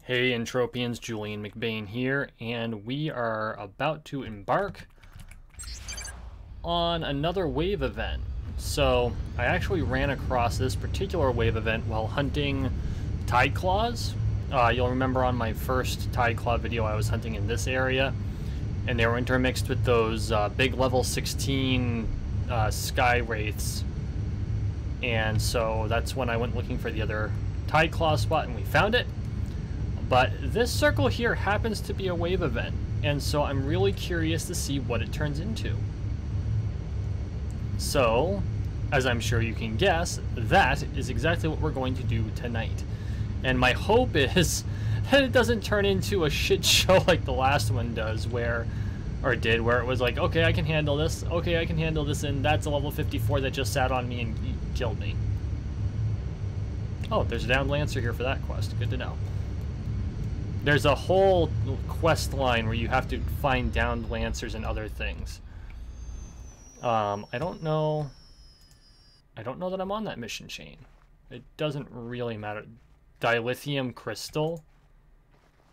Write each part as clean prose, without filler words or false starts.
Hey Entropians, Julian McBain here, and we are about to embark on another wave event. So, I actually ran across this particular wave event while hunting tide claws. You'll remember on my first tide claw video I was hunting in this area, and they were intermixed with those big level 16 sky wraiths. And so that's when I went looking for the other tide claw spot, and we found it. But this circle here happens to be a wave event, and so I'm really curious to see what it turns into. So, as I'm sure you can guess, that is exactly what we're going to do tonight. And my hope is that it doesn't turn into a shit show like the last one does, where it was like, okay, I can handle this, okay, I can handle this, and that's a level 54 that just sat on me and killed me. Oh, there's a downed Lancer here for that quest. Good to know. There's a whole quest line where you have to find downed Lancers and other things. I don't know that I'm on that mission chain. It doesn't really matter. Dilithium crystal?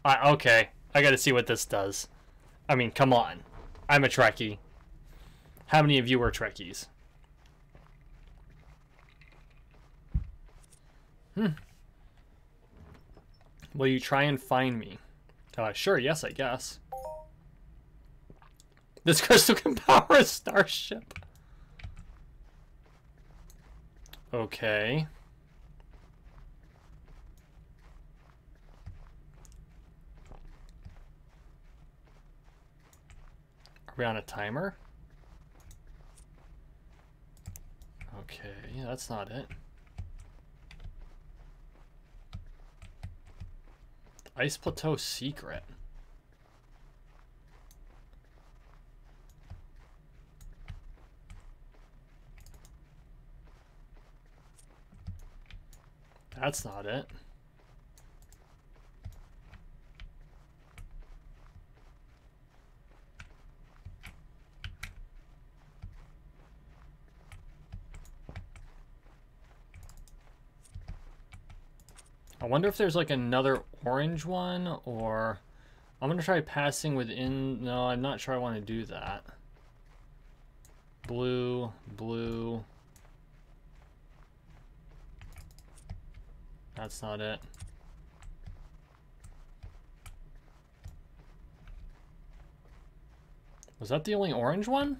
Okay, I gotta see what this does. I mean, come on. I'm a Trekkie. How many of you are Trekkies? Will you try and find me? Sure, yes, I guess. This crystal can power a starship. Okay. Are we on a timer? Okay, that's not it. Ice Plateau secret. That's not it. I wonder if there's like another orange one, or I'm gonna try passing within. No, I'm not sure I want to do that. Blue, blue. That's not it. Was that the only orange one?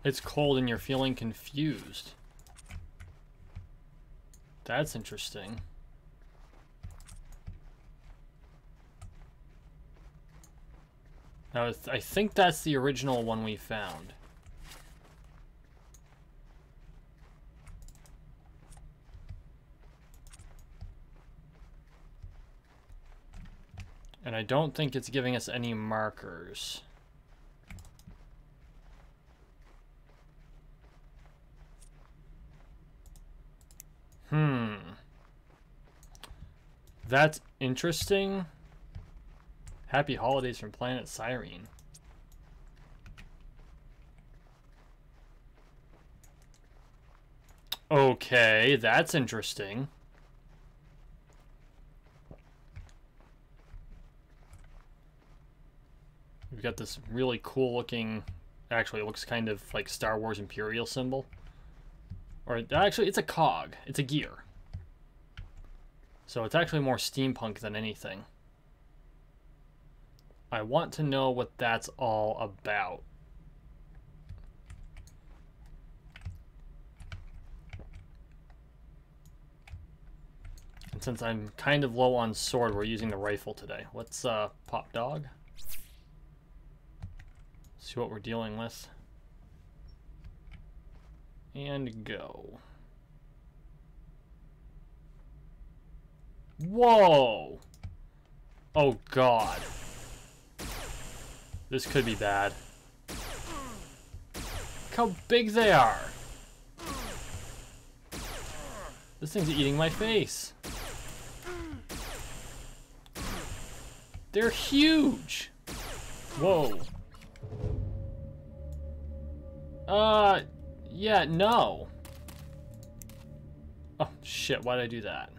It's cold and you're feeling confused. That's interesting. Now, I think that's the original one we found. And I don't think it's giving us any markers. That's interesting. Happy holidays from planet Cyrene. Okay, that's interesting. We've got this really cool looking, actually it looks kind of like Star Wars Imperial symbol. Or actually it's a cog, it's a gear. So it's actually more steampunk than anything. I want to know what that's all about. And since I'm kind of low on sword, we're using the rifle today. Let's pop dog. See what we're dealing with. And go. Whoa! Oh god. This could be bad. Look how big they are! This thing's eating my face. They're huge! Whoa. Yeah, no. Oh, shit, why did I do that?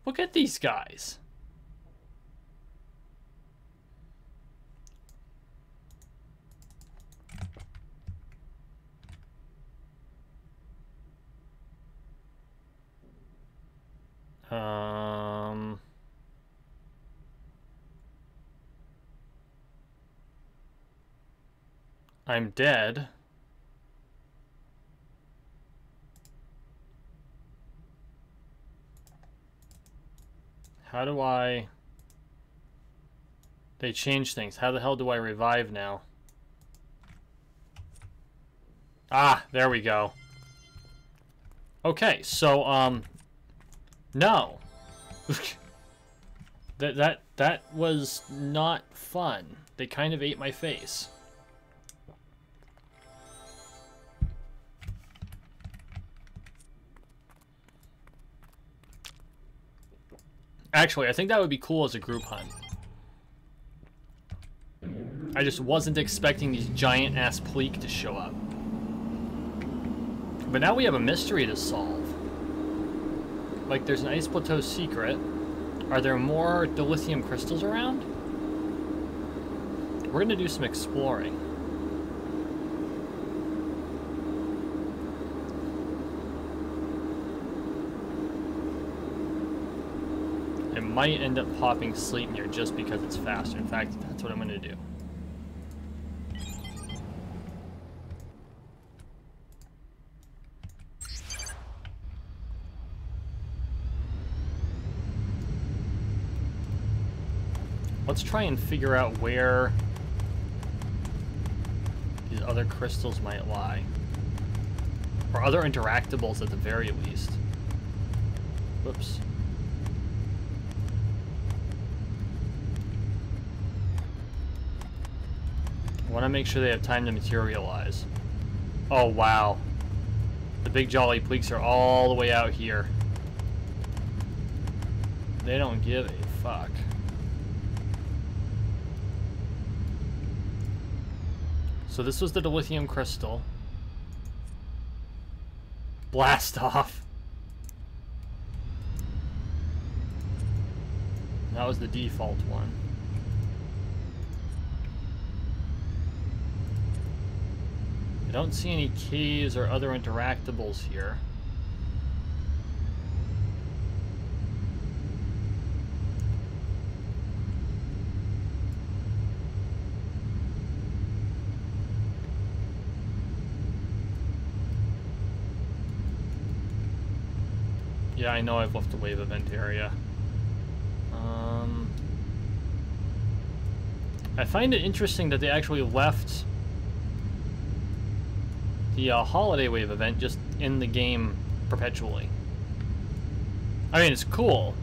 Look at these guys. I'm dead. How do I... They changed things. How the hell do I revive now? Ah, there we go. Okay, so, no. That was not fun. They kind of ate my face. Actually, I think that would be cool as a group hunt. I just wasn't expecting these giant-ass pleek to show up. But now we have a mystery to solve. Like, there's an Ice Plateau secret. Are there more dilithium crystals around? We're gonna do some exploring. I might end up popping Sleep Near just because it's faster. In fact, that's what I'm gonna do. Let's try and figure out where these other crystals might lie. Or other interactables at the very least. Whoops. I want to make sure they have time to materialize. Oh, wow. The big jolly pleeks are all the way out here. They don't give a fuck. So this was the dilithium crystal. Blast off. That was the default one. I don't see any caves or other interactables here. Yeah, I know I've left the wave event area. I find it interesting that they actually left the holiday wave event just in the game perpetually. I mean, it's cool.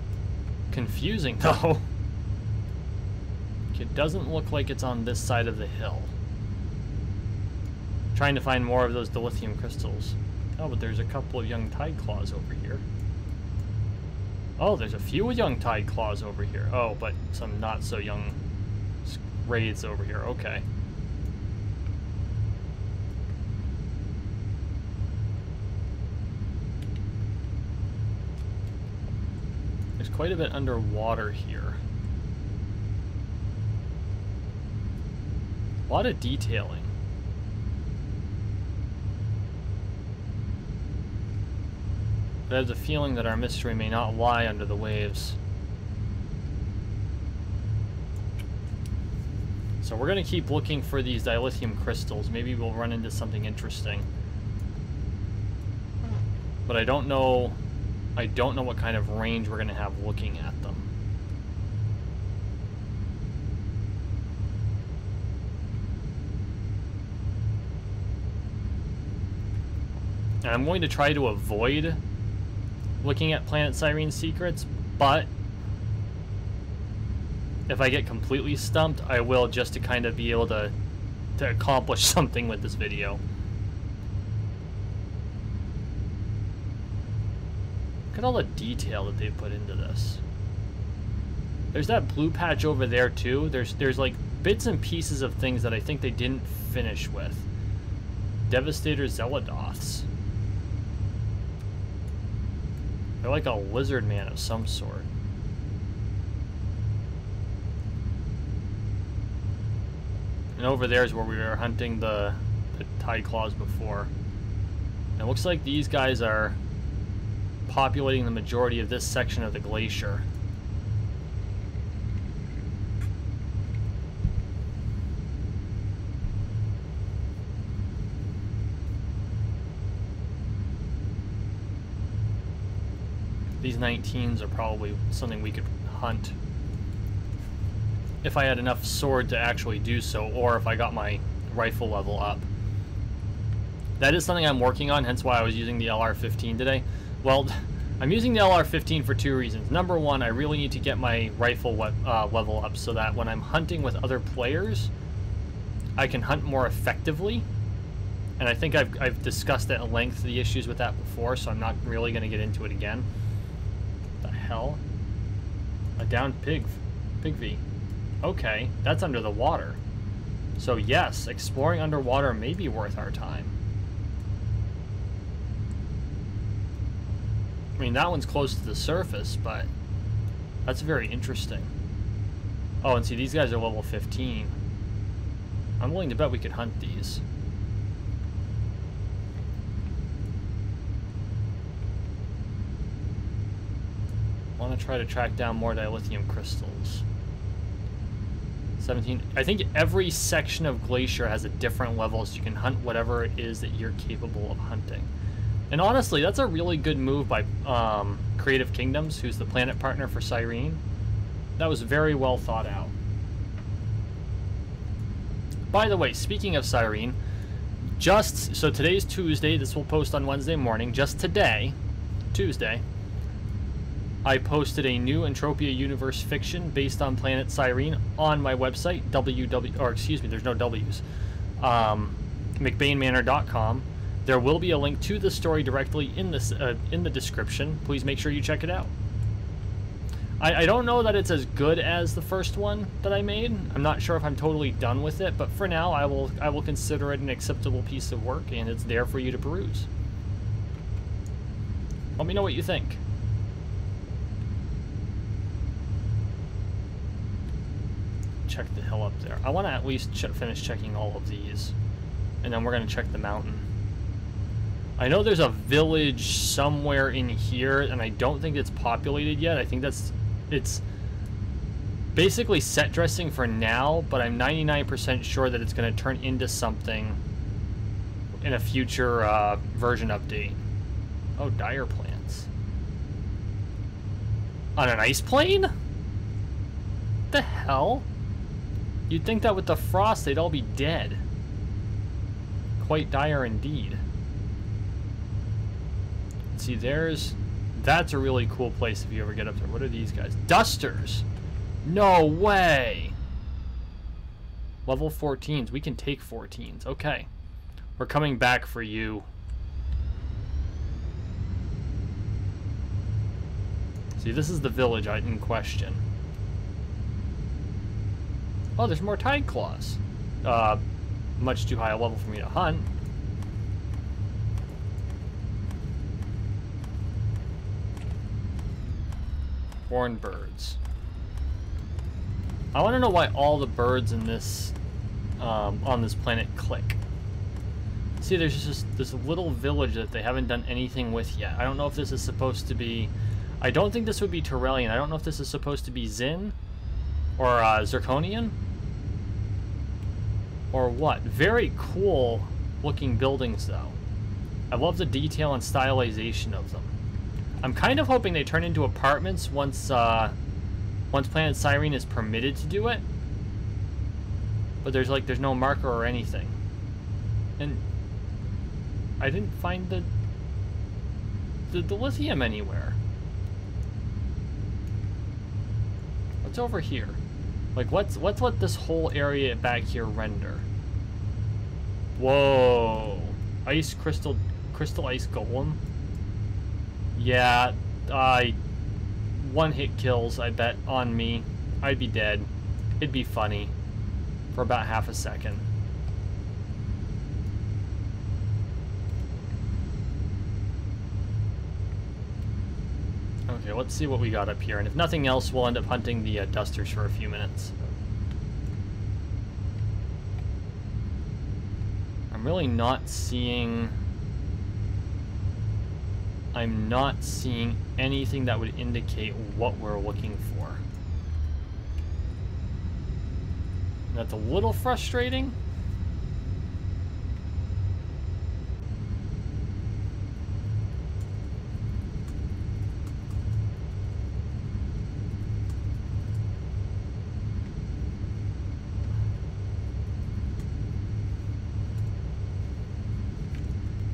Confusing, though. It doesn't look like it's on this side of the hill. Trying to find more of those dilithium crystals. Oh, but there's a couple of young tide claws over here. Oh, there's a few young tide claws over here. Oh, but some not so young wraiths over here. Okay. There's quite a bit underwater here. A lot of detailing. But I have the feeling that our mystery may not lie under the waves. So we're going to keep looking for these dilithium crystals. Maybe we'll run into something interesting. But I don't know what kind of range we're going to have looking at them. And I'm going to try to avoid looking at Planet Cyrene secrets, but if I get completely stumped, I will, just to kind of be able to accomplish something with this video. Look at all the detail that they've put into this. There's that blue patch over there too. There's like bits and pieces of things that I think they didn't finish with. Devastator Zealodoths. They're like a lizard man of some sort. And over there is where we were hunting the tide claws before. And it looks like these guys are populating the majority of this section of the glacier. These 19s are probably something we could hunt if I had enough sword to actually do so, or if I got my rifle level up. That is something I'm working on, hence why I was using the LR-15 today. Well, I'm using the LR-15 for two reasons. Number one, I really need to get my rifle level up so that when I'm hunting with other players, I can hunt more effectively. And I think I've discussed at length the issues with that before, so I'm not really going to get into it again. What the hell? A downed pigvy. Okay, that's under the water. So yes, exploring underwater may be worth our time. I mean, that one's close to the surface, but that's very interesting. Oh, and see, these guys are level 15. I'm willing to bet we could hunt these. I want to try to track down more dilithium crystals. 17. I think every section of glacier has a different level, so you can hunt whatever it is that you're capable of hunting. And honestly, that's a really good move by Creative Kingdoms, who's the planet partner for Cyrene. That was very well thought out. By the way, speaking of Cyrene, so today's Tuesday, this will post on Wednesday morning, just today, Tuesday, I posted a new Entropia universe fiction based on planet Cyrene on my website, there's no W's, McBainManor.com. There will be a link to the story directly in the description. Please make sure you check it out. I don't know that it's as good as the first one that I made. I'm not sure if I'm totally done with it, but for now I will consider it an acceptable piece of work, and it's there for you to peruse. Let me know what you think. Check the hill up there. I want to at least finish checking all of these, and then we're going to check the mountain. I know there's a village somewhere in here, and I don't think it's populated yet. I think it's basically set dressing for now, but I'm 99% sure that it's going to turn into something in a future version update. Oh, dire plants. On an ice plane? What the hell? You'd think that with the frost, they'd all be dead. Quite dire indeed. See, that's a really cool place if you ever get up there. What are these guys? Dusters! No way! Level 14s. We can take 14s. Okay. We're coming back for you. See, this is the village in question. Oh, there's more tide claws. Much too high a level for me to hunt. Horned birds. I want to know why all the birds in this on this planet click. See, there's just this little village that they haven't done anything with yet. I don't know if this is supposed to be... I don't think this would be Turelian. I don't know if this is supposed to be Zin or Zirconian or what. Very cool looking buildings, though. I love the detail and stylization of them. I'm kind of hoping they turn into apartments once Planet Cyrene is permitted to do it. But there's no marker or anything. And I didn't find the lithium anywhere. What's over here? Like, what's let this whole area back here render? Whoa. Crystal ice golem. Yeah, one hit kills, I bet, on me I'd be dead. It'd be funny for about half a second. Okay, let's see what we got up here, and if nothing else, we'll end up hunting the dusters for a few minutes. I'm really not seeing... I'm not seeing anything that would indicate what we're looking for. That's a little frustrating.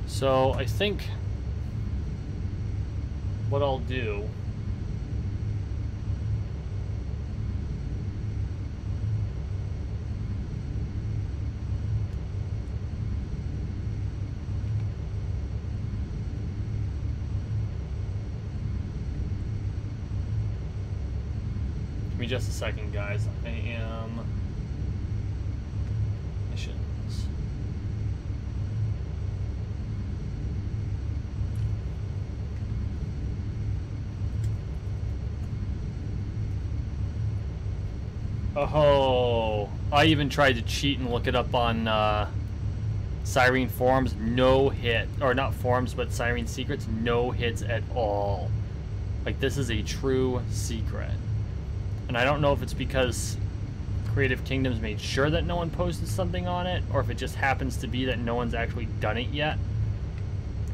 So I think what I'll do give me just a second, guys. I am missions. Oh, I even tried to cheat and look it up on Cyrene forums. No hit, or not forums, but Cyrene secrets. No hits at all. Like, this is a true secret. And I don't know if it's because Creative Kingdoms made sure that no one posted something on it, or if it just happens to be that no one's actually done it yet.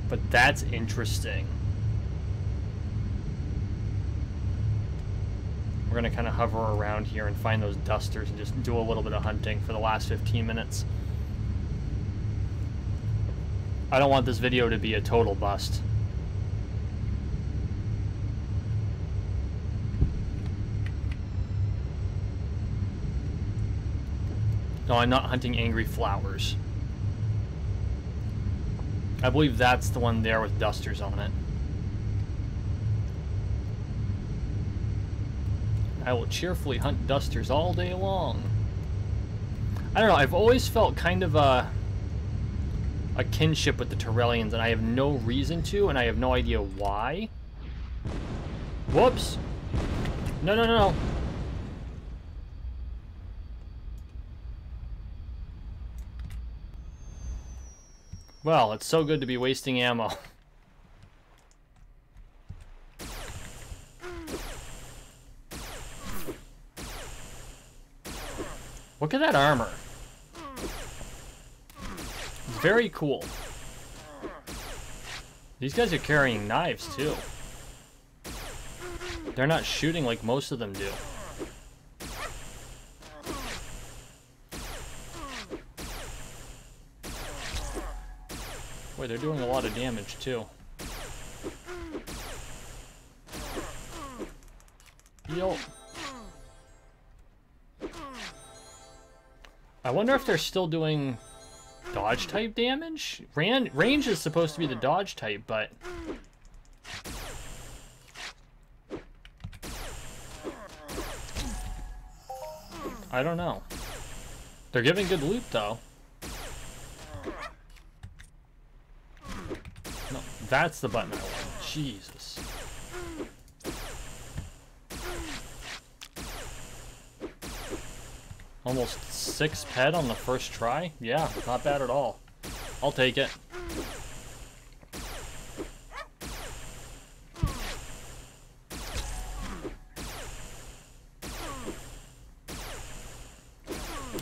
But that's interesting. We're going to kind of hover around here and find those dusters and just do a little bit of hunting for the last 15 minutes. I don't want this video to be a total bust. No, I'm not hunting angry flowers. I believe that's the one there with dusters on it. I will cheerfully hunt dusters all day long. I don't know, I've always felt kind of a kinship with the Tyrellians, and I have no reason to, and I have no idea why. Whoops! No, no, no, no. Well, it's so good to be wasting ammo. Look at that armor. It's very cool. These guys are carrying knives, too. They're not shooting like most of them do. Boy, they're doing a lot of damage, too. Yo. I wonder if they're still doing dodge type damage? Range is supposed to be the dodge type, but... I don't know. They're giving good loot, though. No, that's the button I want. Jesus. Almost 6 ped on the first try? Yeah, not bad at all. I'll take it.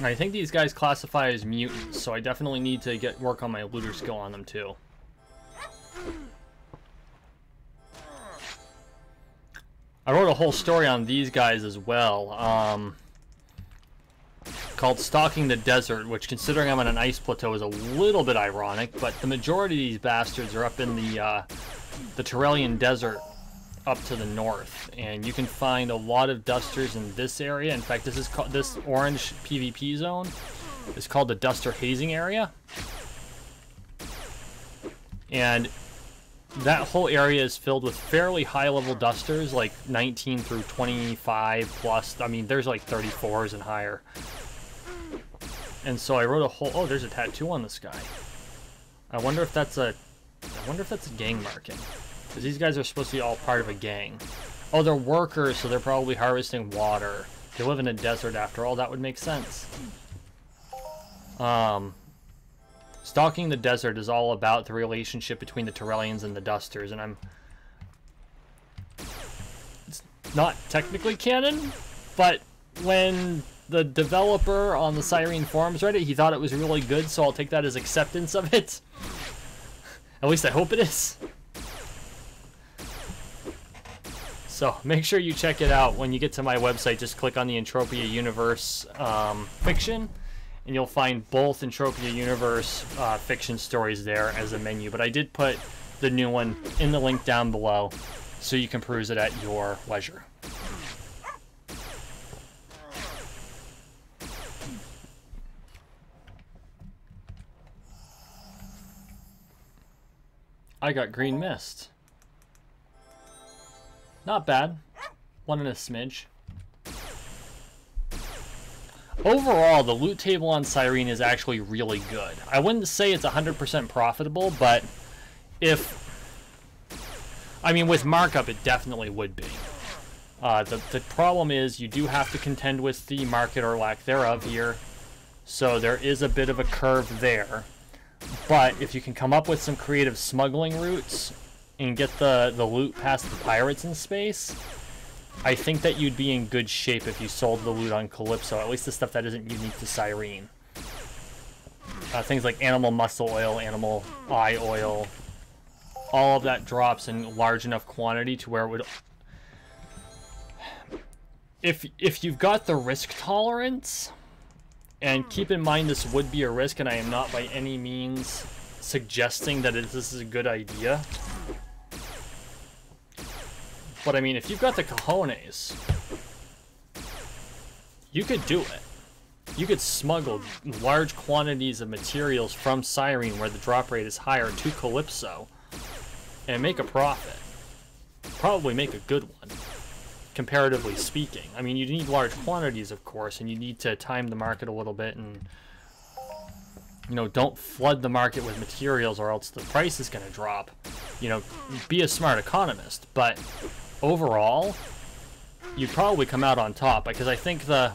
I think these guys classify as mutants, so I definitely need to work on my looter skill on them too. I wrote a whole story on these guys as well. Called Stalking the Desert, which, considering I'm on an ice plateau, is a little bit ironic, but the majority of these bastards are up in the Tyrellian Desert up to the north, and you can find a lot of dusters in this area. In fact, this is called, this orange PvP zone is called the Duster Hazing Area, and that whole area is filled with fairly high-level dusters, like 19 through 25 plus. I mean, there's like 34s and higher. And so I wrote a whole... Oh, there's a tattoo on this guy. I wonder if that's a gang marking. Because these guys are supposed to be all part of a gang. Oh, they're workers, so they're probably harvesting water. They live in a desert after all. That would make sense. Stalking the Desert is all about the relationship between the Tyrellians and the Dusters, and it's not technically canon, but when the developer on the Cyrene forums read it, he thought it was really good, so I'll take that as acceptance of it. At least I hope it is. So make sure you check it out. When you get to my website, just click on the Entropia Universe fiction, and you'll find both Entropia Universe fiction stories there as a menu. But I did put the new one in the link down below, so you can peruse it at your leisure. I got green mist. Not bad. One and a smidge. Overall, the loot table on Cyrene is actually really good. I wouldn't say it's 100% profitable, but I mean, with markup, it definitely would be. The problem is you do have to contend with the market or lack thereof here, so there is a bit of a curve there. But if you can come up with some creative smuggling routes and get the loot past the pirates in space, I think that you'd be in good shape if you sold the loot on Calypso, at least the stuff that isn't unique to Cyrene. Things like animal muscle oil, animal eye oil, all of that drops in large enough quantity to where it would... If you've got the risk tolerance, and keep in mind this would be a risk, and I am not by any means suggesting that this is a good idea. But I mean, if you've got the cojones, you could do it. You could smuggle large quantities of materials from Cyrene, where the drop rate is higher, to Calypso, and make a profit. Probably make a good one, comparatively speaking. I mean, you need large quantities, of course, and you need to time the market a little bit and, you know, don't flood the market with materials or else the price is going to drop. You know, be a smart economist, but overall, you'd probably come out on top, because I think the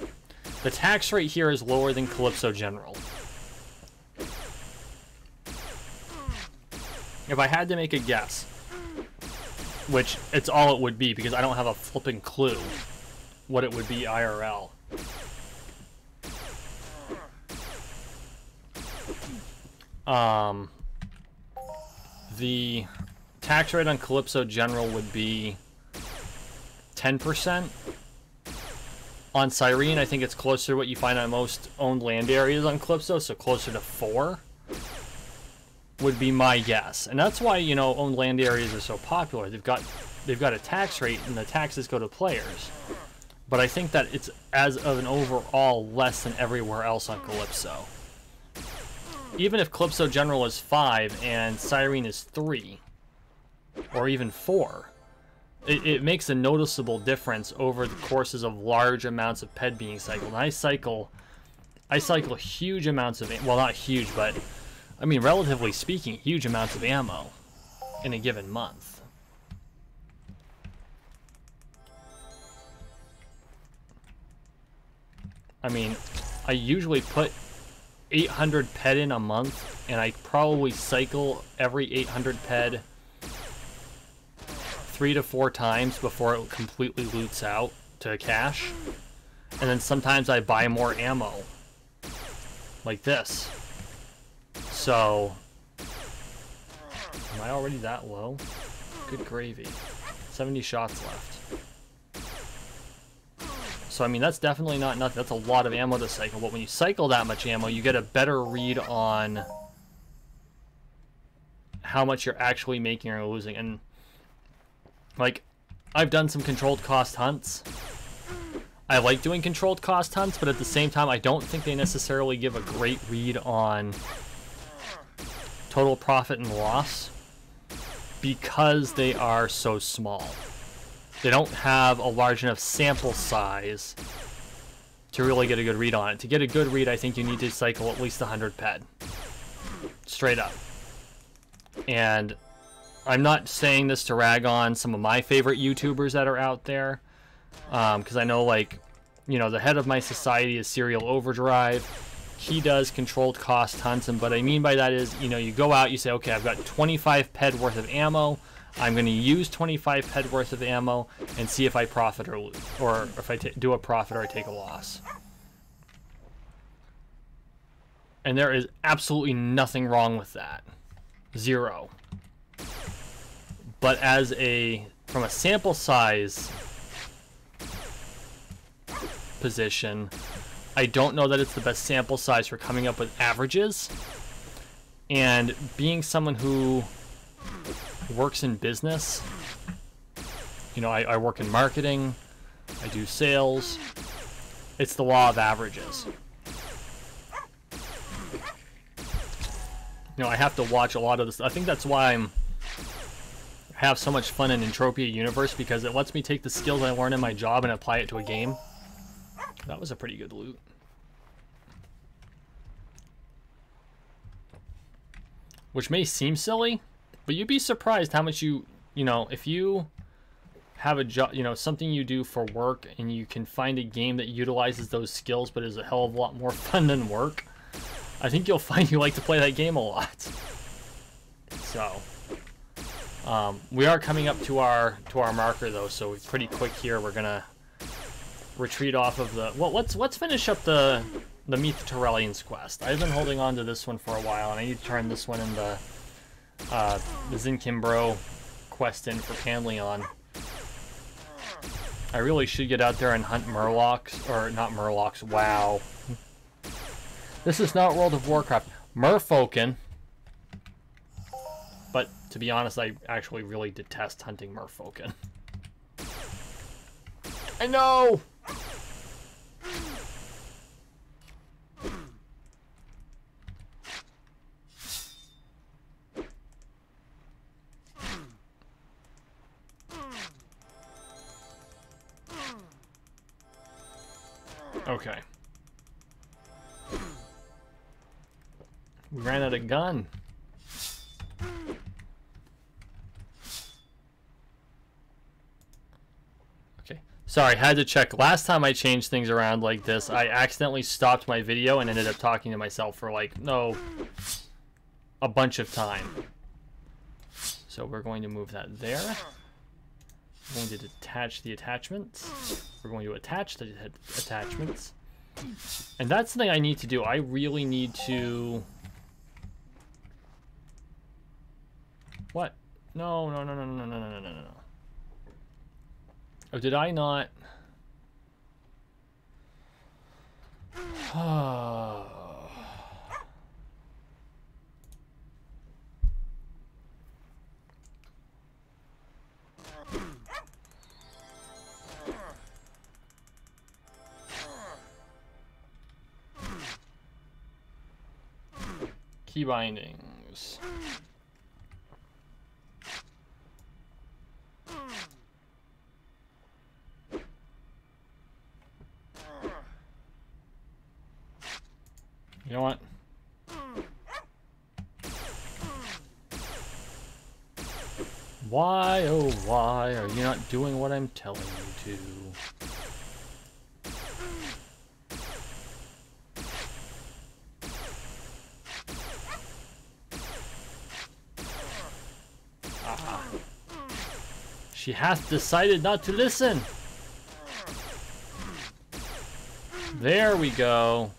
tax rate here is lower than Calypso General. If I had to make a guess, which it's all it would be, because I don't have a flipping clue what it would be IRL. The tax rate on Calypso General would be 10%. On Cyrene, I think it's closer to what you find on most owned land areas on Calypso, so closer to 4 would be my guess. And that's why, you know, owned land areas are so popular. They've got a tax rate, and the taxes go to players. But I think that it's, as of an overall, less than everywhere else on Calypso. Even if Calypso General is 5 and Cyrene is 3, or even 4, it makes a noticeable difference over the courses of large amounts of PED being cycled. And I cycle huge amounts of, well, not huge, but I mean, relatively speaking, huge amounts of ammo in a given month. I mean, I usually put 800 PED in a month, and I probably cycle every 800 PED 3 to 4 times before it completely loots out to cash. And then sometimes I buy more ammo, like this. So, am I already that low? Good gravy. 70 shots left. So, I mean, that's definitely not nothing. That's a lot of ammo to cycle. But when you cycle that much ammo, you get a better read on how much you're actually making or losing. And, like, I've done some controlled cost hunts. I like doing controlled cost hunts, but at the same time, I don't think they necessarily give a great read on total profit and loss. because they are so small. They don't have a large enough sample size to really get a good read on it. To get a good read, I think you need to cycle at least 100 ped. Straight up. And I'm not saying this to rag on some of my favorite YouTubers that are out there, because I know, like, you know, the head of my society is Serial Overdrive. He does controlled cost hunts, and what I mean by that is, you know, you go out, you say, okay, I've got 25 ped worth of ammo. I'm going to use 25 ped worth of ammo and see if I profit or lose, or if I do a profit or I take a loss. And there is absolutely nothing wrong with that. Zero. But as from a sample size position, I don't know that it's the best sample size for coming up with averages. And being someone who works in business, you know, I work in marketing, I do sales, it's the law of averages. You know, I have to watch a lot of this. I think that's why I have so much fun in Entropia universe, because it lets me take the skills I learn in my job and apply it to a game. That was a pretty good loot. Which may seem silly, but you'd be surprised how much you know, if you have a job, you know, something you do for work, and you can find a game that utilizes those skills but is a hell of a lot more fun than work, I think you'll find you like to play that game a lot. So, we are coming up to our marker though, so pretty quick here. We're gonna retreat off of the. Well, let's finish up the Meet the Torellians quest. I've been holding on to this one for a while, and I need to turn this one in the Zinkimbro quest in for Panleon. I really should get out there and hunt Murlocs, or not Murlocs. Wow. This is not World of Warcraft. Merfolken. But to be honest, I actually really detest hunting Merfolken. I know! Okay. We ran out of gun. Okay. Sorry, had to check. Last time I changed things around like this, I accidentally stopped my video and ended up talking to myself for like, no, a bunch of time. So we're going to move that there. We're going to detach the attachments. We're going to attach the attachments. And that's the thing I need to do. I really need to... What? No. Oh, did I not? Key bindings. You know what? Why, oh why are you not doing what I'm telling you to? She hath decided not to listen. There we go.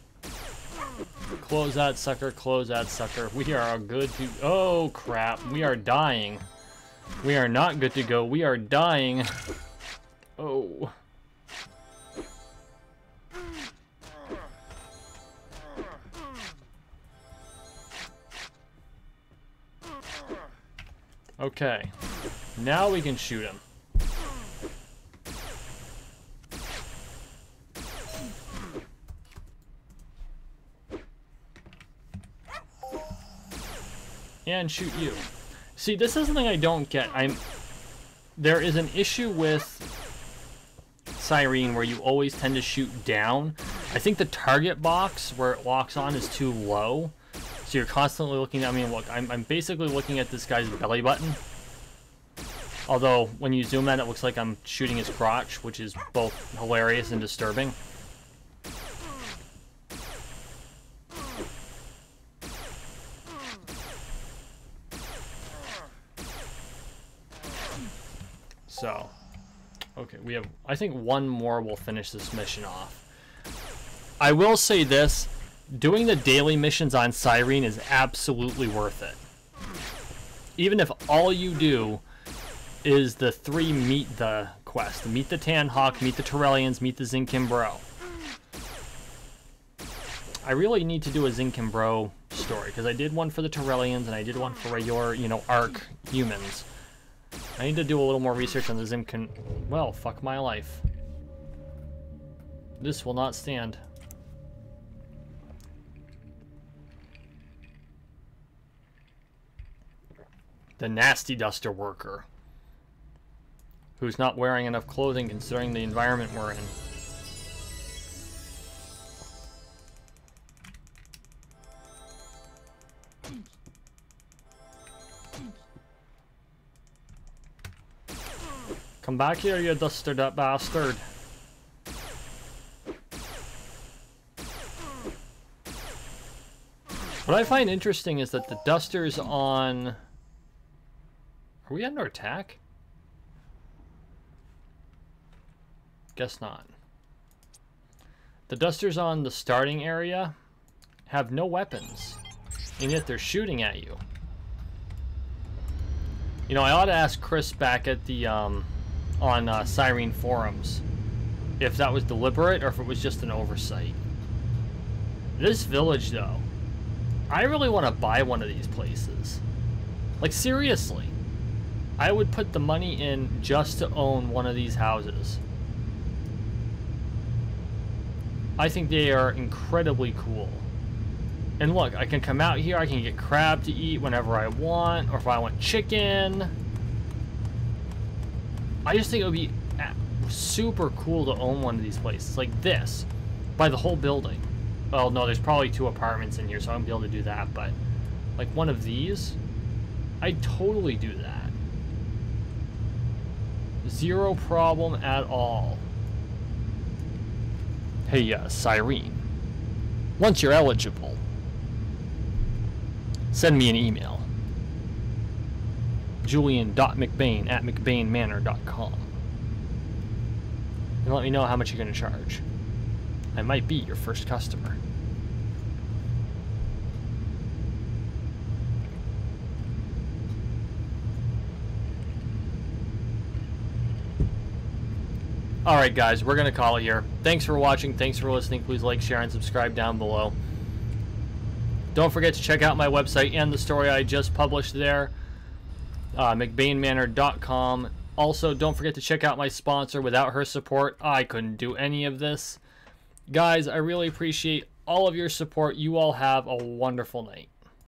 Close that sucker, close that sucker. We are good to... Oh, crap. We are dying. We are not good to go. We are dying. Oh. Okay. Now we can shoot him. And shoot you. See, this is something I don't get. There is an issue with Cyrene where you always tend to shoot down. I think the target box where it locks on is too low. So you're constantly looking at, I mean, look, I'm basically looking at this guy's belly button. Although, when you zoom in, it looks like I'm shooting his crotch, which is both hilarious and disturbing. So, okay, we have, I think one more will finish this mission off. I will say this, doing the daily missions on Cyrene is absolutely worth it. Even if all you do is the 3 meet the quest. Meet the Tan Hawk, meet the Torellians, meet the Zinkimbro. I really need to do a Zinkimbro story, because I did one for the Torellians, and I did one for regular, you know, Arc humans. I need to do a little more research on the Zimkin. Well, fuck my life. This will not stand. The Nasty Duster Worker, who's not wearing enough clothing considering the environment we're in. Come back here, you duster that bastard. What I find interesting is that the dusters on... Are we under attack? Guess not. The dusters on the starting area have no weapons, and yet they're shooting at you. You know, I ought to ask Chris back at the on Cyrene forums if that was deliberate or if it was just an oversight. This village, though, I really want to buy one of these places. Like, seriously, I would put the money in just to own one of these houses. I think they are incredibly cool. And look, I can come out here, I can get crab to eat whenever I want, or if I want chicken. I just think it would be super cool to own one of these places, like this, by the whole building. Well, no, there's probably 2 apartments in here, so I won't be able to do that, but like one of these, I'd totally do that. Zero problem at all. Hey, Cyrene, once you're eligible, send me an email. Julian.mcbain@mcbainmanor.com. And let me know how much you're going to charge. I might be your first customer. Alright guys, we're going to call it here. Thanks for watching, thanks for listening. Please like, share, and subscribe down below. Don't forget to check out my website and the story I just published there. McBainManor.com. Also, don't forget to check out my sponsor. Without her support, I couldn't do any of this. Guys, I really appreciate all of your support. You all have a wonderful night.